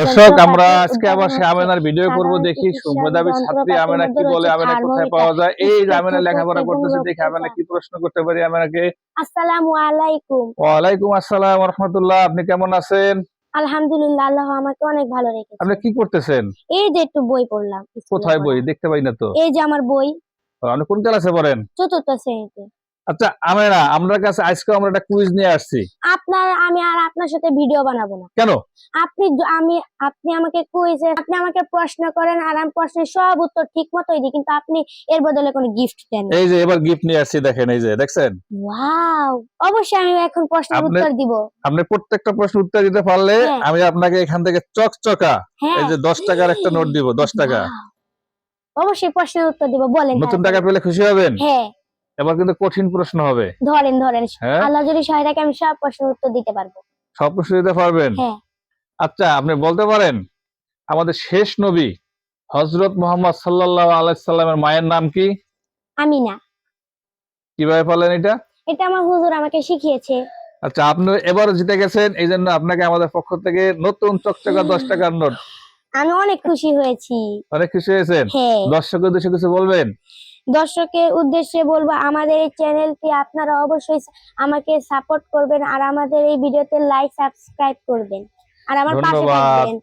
দর্শক আমরা আজকে আবার সে আমেনার ভিডিও করব, দেখি মেধাবী ছাত্রী আমেনা কি বলে, আমেনা কোথায় পাওয়া যায়। এই যে আমেনা লেখাপড়া করতেছে, দেখি আমেনা কি প্রশ্ন করতে পারি আমেনাকে। আসসালামু আলাইকুম। ওয়ালাইকুম আসসালাম ওয়া রাহমাতুল্লাহ। আপনি কেমন আছেন? আলহামদুলিল্লাহ, আল্লাহ আমাকে অনেক ভালো রেখেছে। আপনি কি করতেছেন? এই যে একটু বই পড়লাম। কোথায় বই? দেখতে পাই না তো। এই যে আমার বই। আপনি কোন ক্লাসে পড়েন? চতুর্থ শ্রেণীতে। আচ্ছা আমেনা, আমরা কাছে আজকে আমরা একটা কুইজ নিয়ে আসছি। আমি আর আপনার সাথে ভিডিও বানাবো না। কেন? আপনি আমাকে কুইজে আপনি আমাকে প্রশ্ন করেন আর আমি প্রশ্নের সব উত্তর ঠিক মতোই দিই, কিন্তু আপনি এর বদলে কোনো গিফট দেন না। এই যে এবার গিফট নিয়ে আসছি, দেখেন এই যে দেখছেন। ওয়াও, অবশ্যই আমি এখন প্রশ্নের উত্তর দিব। আপনি প্রত্যেকটা প্রশ্নের উত্তর দিতে পারলে আমি আপনাকে এখান থেকে চকচকা এই যে 10 টাকার একটা নোট দিব, 10 টাকা। অবশ্যই প্রশ্নের উত্তর দিব, বলেন। নতুন টাকা পেলে খুশি হবেন? হ্যাঁ। এবার কিন্তু কঠিন প্রশ্ন হবে। ধরেন। হ্যাঁ? আল্লাহ যদি সহায় থাকে আমি সব প্রশ্নের উত্তর দিতে পারবো। সব প্রশ্ন দিতে পারবেন? হ্যাঁ। আচ্ছা আপনি বলতে পারেন আমাদের শেষ নবী হযরত মুহাম্মদ সাল্লাল্লাহু আলাইহি সাল্লামের মায়ের নাম কি? আমিনা। কিভাবে পারলেন এটা? এটা আমার হুজুর আমাকে শিখিয়েছে। আচ্ছা আপনি এবার জিতে গেছেন, এইজন্য আপনাকে আমাদের পক্ষ থেকে নতুন চকচকা 10 টাকার নোট। আমি অনেক খুশি হয়েছি। অনেক খুশি হয়েছেন? হ্যাঁ। দর্শকের উদ্দেশ্যে কিছু বলবেন? দর্শকের উদ্দেশ্যে বলবো, আমাদের এই চ্যানেলটি আপনারা অবশ্যই আমাকে সাপোর্ট করবেন আর আমাদের এই ভিডিওতে লাইক সাবস্ক্রাইব করবেন আর আমার পাশে ধন্যবাদ। থাকবেন।